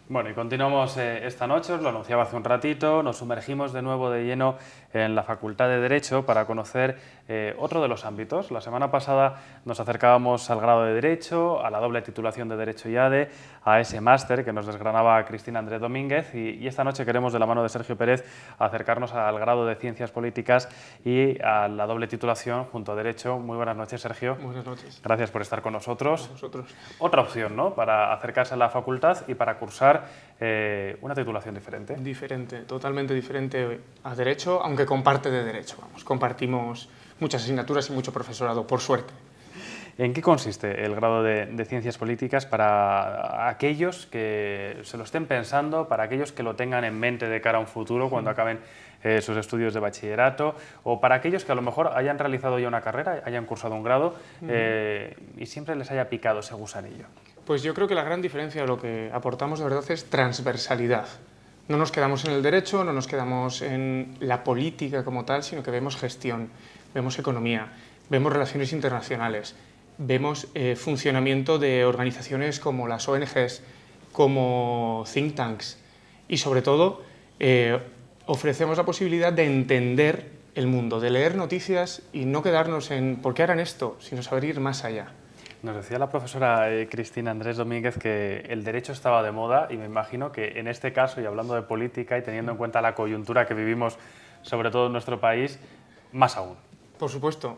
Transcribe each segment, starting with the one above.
Bueno, y continuamos esta noche, os lo anunciaba hace un ratito, nos sumergimos de nuevo de lleno en la Facultad de Derecho para conocer otro de los ámbitos. La semana pasada nos acercábamos al grado de Derecho, a la doble titulación de Derecho y ADE, a ese máster que nos desgranaba Cristina Andrés Domínguez y esta noche queremos, de la mano de Sergio Pérez, acercarnos al grado de Ciencias Políticas y a la doble titulación junto a Derecho. Muy buenas noches, Sergio. Buenas noches. Gracias por estar con nosotros. A vosotros. Otra opción, ¿no?, para acercarse a la facultad y para cursar una titulación diferente. Diferente, totalmente diferente a Derecho, aunque comparte de Derecho. Vamos, compartimos muchas asignaturas y mucho profesorado, por suerte. ¿En qué consiste el grado de Ciencias Políticas para aquellos que se lo estén pensando, para aquellos que lo tengan en mente de cara a un futuro cuando acaben sus estudios de bachillerato, o para aquellos que a lo mejor hayan realizado ya una carrera, hayan cursado un grado y siempre les haya picado ese gusanillo? Pues yo creo que la gran diferencia de lo que aportamos de verdad es transversalidad. No nos quedamos en el derecho, no nos quedamos en la política como tal, sino que vemos gestión, vemos economía, vemos relaciones internacionales, vemos funcionamiento de organizaciones como las ONGs, como think tanks y sobre todo ofrecemos la posibilidad de entender el mundo, de leer noticias y no quedarnos en ¿por qué harán esto?, sino saber ir más allá. Nos decía la profesora Cristina Andrés Domínguez que el derecho estaba de moda y me imagino que en este caso, y hablando de política y teniendo en cuenta la coyuntura que vivimos, sobre todo en nuestro país, más aún. Por supuesto,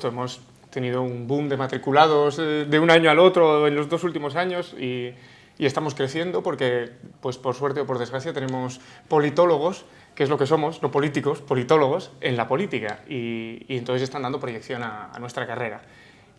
hemos tenido un boom de matriculados de un año al otro en los 2 últimos años y estamos creciendo porque, pues por suerte o por desgracia, tenemos politólogos, que es lo que somos, no políticos, politólogos, en la política y entonces están dando proyección a nuestra carrera.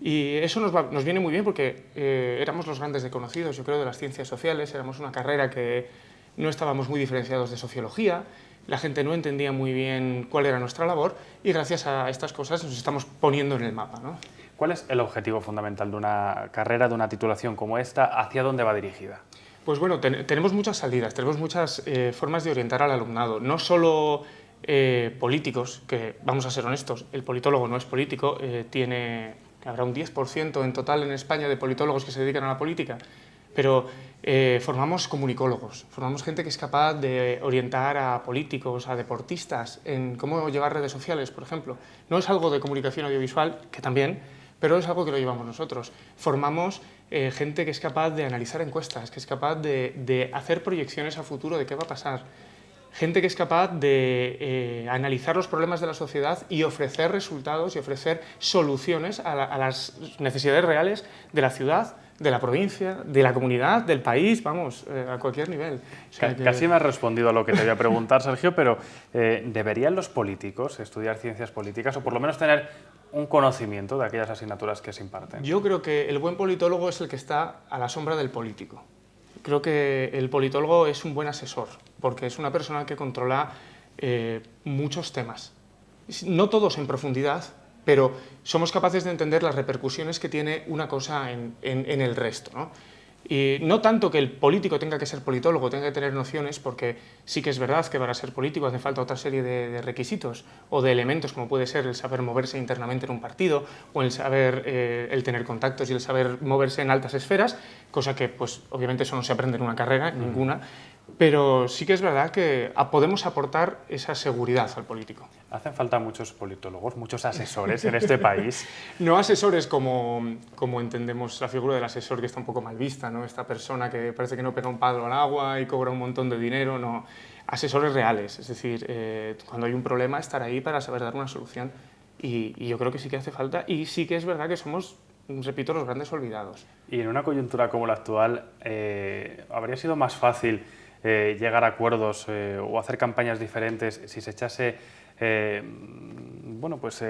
Y eso nos viene muy bien porque éramos los grandes desconocidos, yo creo, de las ciencias sociales, éramos una carrera que no estábamos muy diferenciados de sociología, la gente no entendía muy bien cuál era nuestra labor y gracias a estas cosas nos estamos poniendo en el mapa, ¿no? ¿Cuál es el objetivo fundamental de una carrera, de una titulación como esta? ¿Hacia dónde va dirigida? Pues bueno, tenemos muchas salidas, tenemos muchas formas de orientar al alumnado, no solo políticos, que vamos a ser honestos, el politólogo no es político, habrá un 10% en total en España de politólogos que se dedican a la política, pero formamos comunicólogos, formamos gente que es capaz de orientar a políticos, a deportistas, en cómo llevar redes sociales, por ejemplo. No es algo de comunicación audiovisual, que también, pero es algo que lo llevamos nosotros. Formamos gente que es capaz de analizar encuestas, que es capaz de hacer proyecciones a futuro de qué va a pasar. Gente que es capaz de analizar los problemas de la sociedad y ofrecer resultados y ofrecer soluciones a las necesidades reales de la ciudad, de la provincia, de la comunidad, del país, vamos, a cualquier nivel. O sea, casi me has respondido a lo que te voy a preguntar, Sergio, pero ¿deberían los políticos estudiar ciencias políticas o por lo menos tener un conocimiento de aquellas asignaturas que se imparten? Yo creo que el buen politólogo es el que está a la sombra del político. Creo que el politólogo es un buen asesor, porque es una persona que controla muchos temas. No todos en profundidad, pero somos capaces de entender las repercusiones que tiene una cosa en el resto, ¿no? Y no tanto que el político tenga que ser politólogo, tenga que tener nociones, porque sí que es verdad que para ser político hace falta otra serie de requisitos o de elementos, como puede ser el saber moverse internamente en un partido o el saber, el tener contactos y el saber moverse en altas esferas, cosa que pues obviamente eso no se aprende en una carrera, ninguna, pero sí que es verdad que podemos aportar esa seguridad al político. ¿Hacen falta muchos politólogos, muchos asesores en este país? No asesores como entendemos la figura del asesor, que está un poco mal vista, ¿no? Esta persona que parece que no pega un palo al agua y cobra un montón de dinero, no. Asesores reales, es decir, cuando hay un problema, estar ahí para saber dar una solución. Y yo creo que sí que hace falta, y sí que es verdad que somos, repito, los grandes olvidados. Y en una coyuntura como la actual, ¿habría sido más fácil llegar a acuerdos o hacer campañas diferentes si se echase, bueno, pues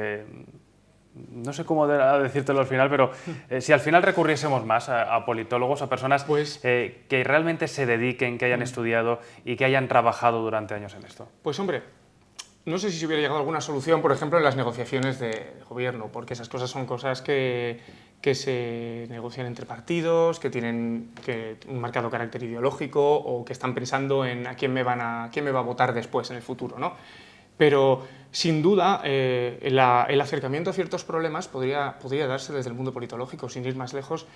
no sé cómo decírtelo al final, pero si al final recurriésemos más a politólogos, a personas pues, que realmente se dediquen, que hayan estudiado y que hayan trabajado durante años en esto? Pues hombre, no sé si se hubiera llegado a alguna solución, por ejemplo, en las negociaciones de gobierno, porque esas cosas son cosas que se negocian entre partidos, que tienen un marcado carácter ideológico o que están pensando en a quién me va a votar después, en el futuro, ¿no? Pero Sin duda, el acercamiento a ciertos problemas podría darse desde el mundo politológico, sin ir más lejos.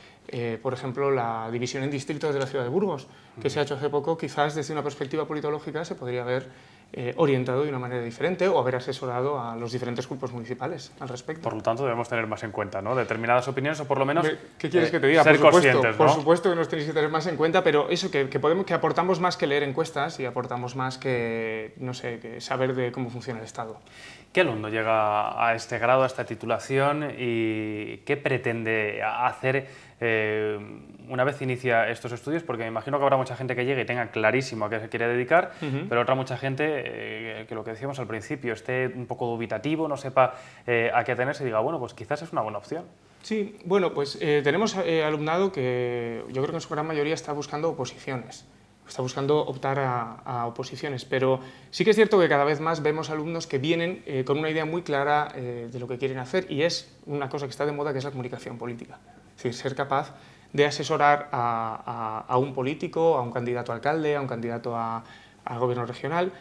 Por ejemplo, la división en distritos de la ciudad de Burgos, que se ha hecho hace poco, quizás desde una perspectiva politológica se podría haber orientado de una manera diferente o haber asesorado a los diferentes grupos municipales al respecto. Por lo tanto, debemos tener más en cuenta, ¿no?, determinadas opiniones, o por lo menos ¿qué quieres que te diga? ser Por supuesto, conscientes, ¿no? Por supuesto que nos tenéis que tener más en cuenta, pero eso, que aportamos más que leer encuestas y aportamos más que, no sé, que saber de cómo funciona el Estado. ¿Qué alumno llega a este grado, a esta titulación, y qué pretende hacer una vez inicia estos estudios? Porque me imagino que habrá mucha gente que llegue y tenga clarísimo a qué se quiere dedicar, pero otra mucha gente que lo que decíamos al principio, esté un poco dubitativo, no sepa a qué atenerse y diga, bueno, pues quizás es una buena opción. Sí, bueno, pues tenemos alumnado que yo creo que en su gran mayoría está buscando oposiciones. Está buscando optar a oposiciones, pero sí que es cierto que cada vez más vemos alumnos que vienen con una idea muy clara de lo que quieren hacer, y es una cosa que está de moda, que es la comunicación política. Es decir, ser capaz de asesorar a un político, a un candidato a alcalde, a un candidato a gobierno regional,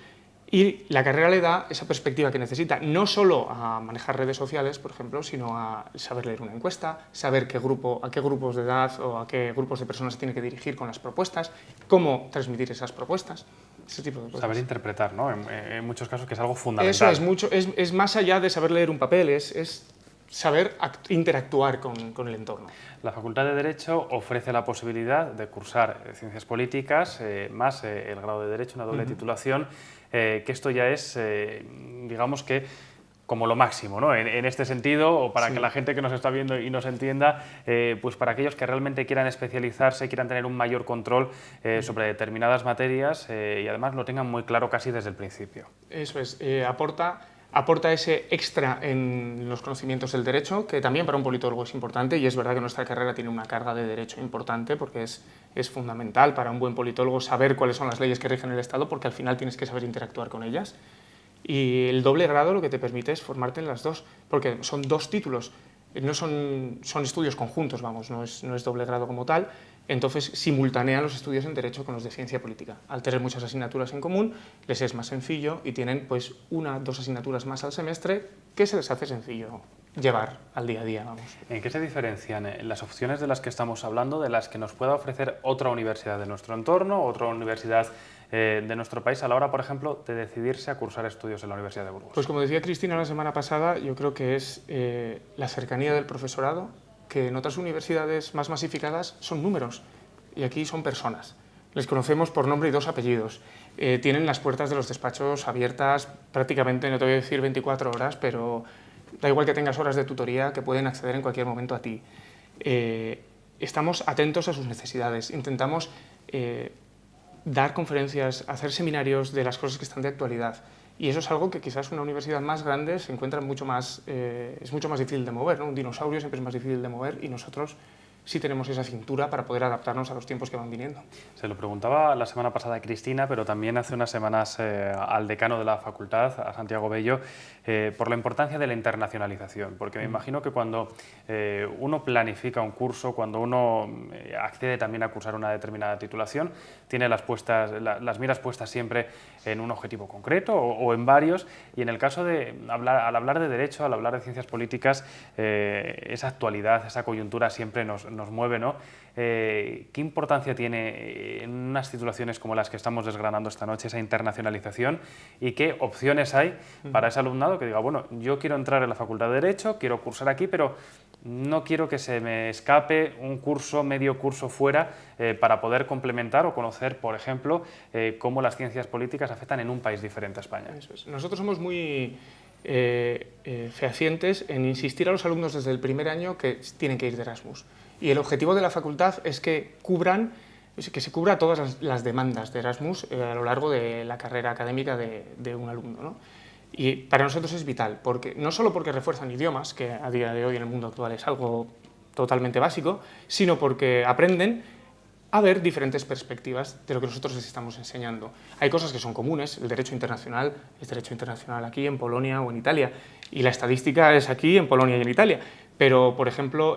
y la carrera le da esa perspectiva que necesita, no solo a manejar redes sociales, por ejemplo, sino a saber leer una encuesta, saber a qué grupos de edad o a qué grupos de personas se tiene que dirigir con las propuestas, cómo transmitir esas propuestas, ese tipo de cosas. Saber interpretar, ¿no? En muchos casos, que es algo fundamental. Eso es más allá de saber leer un papel, es saber interactuar con el entorno. La Facultad de Derecho ofrece la posibilidad de cursar Ciencias Políticas, más el grado de Derecho, una doble titulación, que esto ya es, digamos que, como lo máximo, ¿no? En este sentido, o para que la gente que nos está viendo y nos entienda, pues para aquellos que realmente quieran especializarse, quieran tener un mayor control sobre determinadas materias y además lo tengan muy claro casi desde el principio. Eso es, aporta ese extra en los conocimientos del derecho, que también para un politólogo es importante, y es verdad que nuestra carrera tiene una carga de derecho importante, porque es fundamental para un buen politólogo saber cuáles son las leyes que rigen el Estado, porque al final tienes que saber interactuar con ellas. Y el doble grado lo que te permite es formarte en las dos, porque son dos títulos, no son estudios conjuntos, vamos, no es doble grado como tal. Entonces simultanean los estudios en Derecho con los de Ciencia Política. Al tener muchas asignaturas en común, les es más sencillo y tienen pues 1 o 2 asignaturas más al semestre que se les hace sencillo llevar al día a día, vamos. ¿En qué se diferencian las opciones de las que estamos hablando de las que nos pueda ofrecer otra universidad de nuestro entorno, otra universidad de nuestro país, a la hora, por ejemplo, de decidirse a cursar estudios en la Universidad de Burgos? Pues como decía Cristina la semana pasada, yo creo que es la cercanía del profesorado, que en otras universidades más masificadas son números, y aquí son personas. Les conocemos por nombre y 2 apellidos. Tienen las puertas de los despachos abiertas prácticamente, no te voy a decir 24 horas, pero da igual que tengas horas de tutoría, que pueden acceder en cualquier momento a ti. Estamos atentos a sus necesidades, intentamos dar conferencias, hacer seminarios de las cosas que están de actualidad. Y eso es algo que quizás una universidad más grande se encuentra mucho más, es mucho más difícil de mover, ¿no? Un dinosaurio siempre es más difícil de mover, y nosotros sí tenemos esa cintura para poder adaptarnos a los tiempos que van viniendo. Se lo preguntaba la semana pasada a Cristina, pero también hace unas semanas al decano de la facultad, a Santiago Bello, por la importancia de la internacionalización, porque me imagino que cuando uno planifica un curso, cuando uno accede también a cursar una determinada titulación, tiene las miras puestas siempre en un objetivo concreto o en varios, y en el caso de al hablar de derecho, al hablar de ciencias políticas, esa actualidad, esa coyuntura siempre nos mueve, ¿no? ¿Qué importancia tiene en unas titulaciones como las que estamos desgranando esta noche esa internacionalización, y qué opciones hay para ese alumnado que diga, bueno, yo quiero entrar en la Facultad de Derecho, quiero cursar aquí, pero no quiero que se me escape un curso, medio curso fuera, para poder complementar o conocer, por ejemplo, cómo las ciencias políticas afectan en un país diferente a España? Eso es. Nosotros somos muy fehacientes en insistir a los alumnos desde el primer año que tienen que ir de Erasmus. Y el objetivo de la facultad es que se cubra todas las demandas de Erasmus a lo largo de la carrera académica de un alumno, ¿no? Y para nosotros es vital, porque no solo porque refuerzan idiomas, que a día de hoy en el mundo actual es algo totalmente básico, sino porque aprenden a ver diferentes perspectivas de lo que nosotros les estamos enseñando. Hay cosas que son comunes, el derecho internacional es derecho internacional aquí, en Polonia o en Italia, y la estadística es aquí, en Polonia y en Italia, pero, por ejemplo,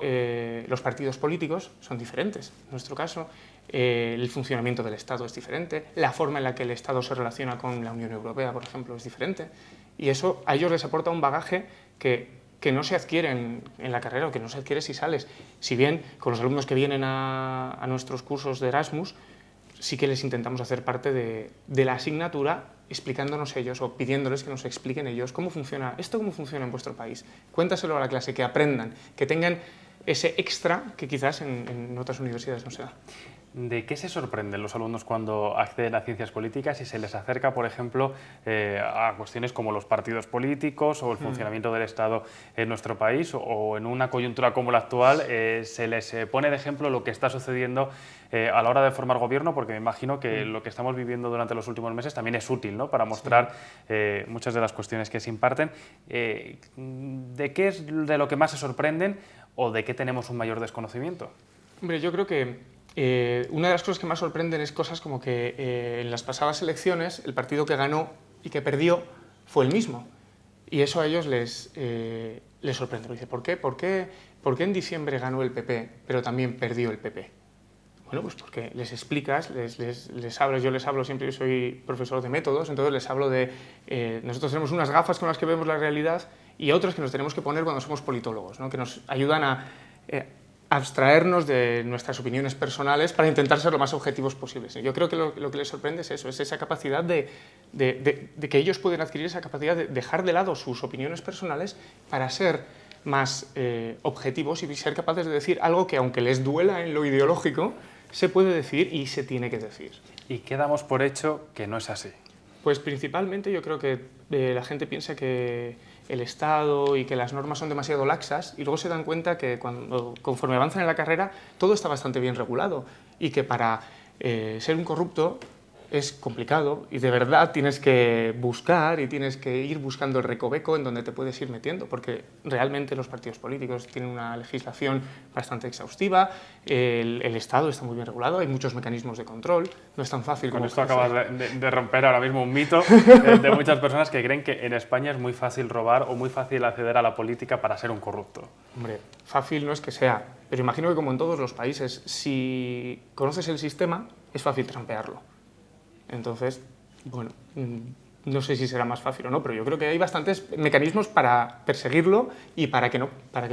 los partidos políticos son diferentes. En nuestro caso, el funcionamiento del Estado es diferente, la forma en la que el Estado se relaciona con la Unión Europea, por ejemplo, es diferente, Y eso a ellos les aporta un bagaje que no se adquiere en la carrera, o que no se adquiere si sales. Si bien con los alumnos que vienen a nuestros cursos de Erasmus, sí que les intentamos hacer parte de la asignatura, explicándonos ellos o pidiéndoles que nos expliquen ellos cómo funciona en vuestro país. Cuéntaselo a la clase, que aprendan, que tengan ese extra que quizás en otras universidades no se da. ¿De qué se sorprenden los alumnos cuando acceden a ciencias políticas y se les acerca, por ejemplo, a cuestiones como los partidos políticos o el funcionamiento del Estado en nuestro país, o en una coyuntura como la actual se les pone de ejemplo lo que está sucediendo a la hora de formar gobierno? Porque me imagino que lo que estamos viviendo durante los últimos meses también es útil, ¿no?, para mostrar muchas de las cuestiones que se imparten. ¿De qué es de lo que más se sorprenden o de qué tenemos un mayor desconocimiento? Hombre, yo creo que una de las cosas que más sorprenden es cosas como que en las pasadas elecciones el partido que ganó y que perdió fue el mismo. Y eso a ellos les sorprende. Dice, ¿por qué en diciembre ganó el PP, pero también perdió el PP? Bueno, pues porque les explicas, les hablas, yo les hablo siempre, yo soy profesor de métodos, entonces les hablo de, nosotros tenemos unas gafas con las que vemos la realidad y otras que nos tenemos que poner cuando somos politólogos, ¿no?, que nos ayudan a abstraernos de nuestras opiniones personales para intentar ser lo más objetivos posibles. Yo creo que lo que les sorprende es eso, es esa capacidad de que ellos pueden adquirir esa capacidad de dejar de lado sus opiniones personales para ser más objetivos y ser capaces de decir algo que, aunque les duela en lo ideológico, se puede decir y se tiene que decir. ¿Y qué damos por hecho que no es así? Pues principalmente yo creo que la gente piensa que el Estado y que las normas son demasiado laxas, y luego se dan cuenta que conforme avanzan en la carrera todo está bastante bien regulado y que para ser un corrupto es complicado y de verdad tienes que buscar y tienes que ir buscando el recoveco en donde te puedes ir metiendo, porque realmente los partidos políticos tienen una legislación bastante exhaustiva, el Estado está muy bien regulado, hay muchos mecanismos de control, no es tan fácil Con como esto parece. acabas de romper ahora mismo un mito de muchas personas que creen que en España es muy fácil robar o muy fácil acceder a la política para ser un corrupto. Hombre, fácil no es que sea, pero imagino que como en todos los países, si conoces el sistema, es fácil trampearlo. Entonces, bueno, no sé si será más fácil o no, pero yo creo que hay bastantes mecanismos para perseguirlo y para que no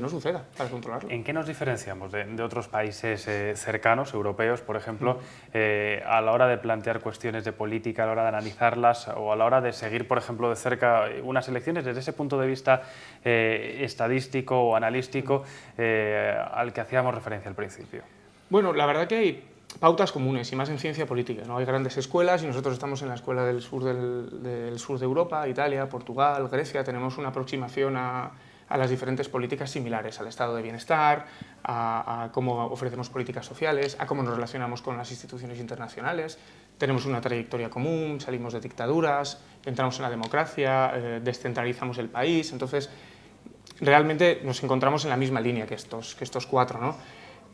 suceda, para controlarlo. ¿En qué nos diferenciamos de otros países cercanos, europeos, por ejemplo, a la hora de plantear cuestiones de política, a la hora de analizarlas o a la hora de seguir, por ejemplo, de cerca unas elecciones desde ese punto de vista estadístico o analístico al que hacíamos referencia al principio? Bueno, la verdad que hay pautas comunes y más en ciencia política, ¿no? Hay grandes escuelas y nosotros estamos en la escuela del sur de Europa, Italia, Portugal, Grecia, tenemos una aproximación a las diferentes políticas similares, al estado de bienestar, a cómo ofrecemos políticas sociales, a cómo nos relacionamos con las instituciones internacionales. Tenemos una trayectoria común, salimos de dictaduras, entramos en la democracia, descentralizamos el país, entonces realmente nos encontramos en la misma línea que estos cuatro, ¿no?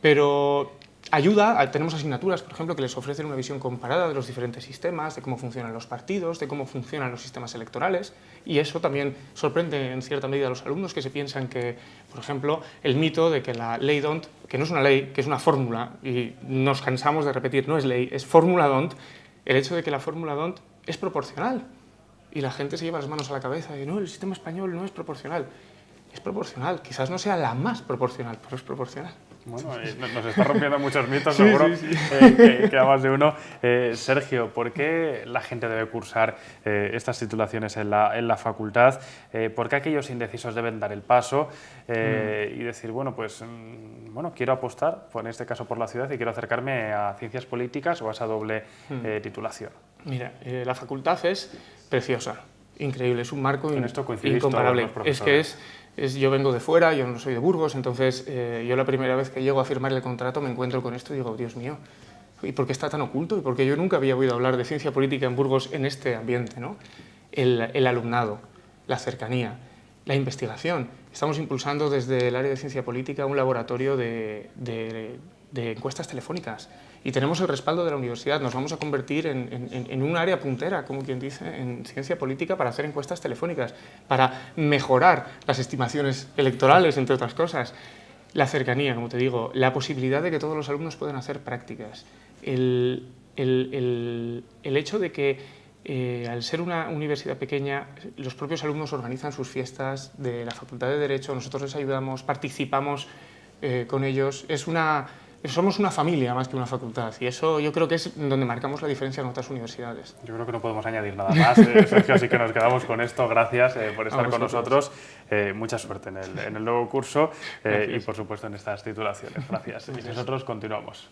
Pero ayuda, tenemos asignaturas, por ejemplo, que les ofrecen una visión comparada de los diferentes sistemas, de cómo funcionan los partidos, de cómo funcionan los sistemas electorales, y eso también sorprende en cierta medida a los alumnos, que se piensan que, por ejemplo, el mito de que la ley DONT, que no es una ley, que es una fórmula, y nos cansamos de repetir, no es ley, es fórmula DONT, el hecho de que la fórmula DONT es proporcional, y la gente se lleva las manos a la cabeza y no, el sistema español no es proporcional. Es proporcional, quizás no sea la más proporcional, pero es proporcional. Bueno, nos está rompiendo muchos mitos, seguro, sí. Que a más de uno. Sergio, ¿por qué la gente debe cursar estas titulaciones en la facultad? ¿Por qué aquellos indecisos deben dar el paso y decir, bueno, pues quiero apostar, en este caso por la ciudad, y quiero acercarme a ciencias políticas o a esa doble titulación? Mira, la facultad es preciosa, increíble, es un marco incomparable. Todos los Yo vengo de fuera, yo no soy de Burgos, entonces yo la primera vez que llego a firmar el contrato me encuentro con esto y digo, Dios mío, ¿y por qué está tan oculto? Y porque yo nunca había oído hablar de ciencia política en Burgos en este ambiente, ¿no? El alumnado, la cercanía, la investigación. Estamos impulsando desde el área de ciencia política un laboratorio de encuestas telefónicas y tenemos el respaldo de la universidad. Nos vamos a convertir en un área puntera, como quien dice, en ciencia política para hacer encuestas telefónicas, para mejorar las estimaciones electorales, entre otras cosas. La cercanía, como te digo, la posibilidad de que todos los alumnos puedan hacer prácticas, el hecho de que al ser una universidad pequeña, los propios alumnos organizan sus fiestas de la Facultad de Derecho, nosotros les ayudamos, participamos con ellos. Somos una familia más que una facultad, y eso yo creo que es donde marcamos la diferencia en otras universidades. Yo creo que no podemos añadir nada más, Sergio, así que nos quedamos con esto. Gracias por estar con nosotros. Mucha suerte en el nuevo curso y, por supuesto, en estas titulaciones. Gracias. Y nosotros continuamos.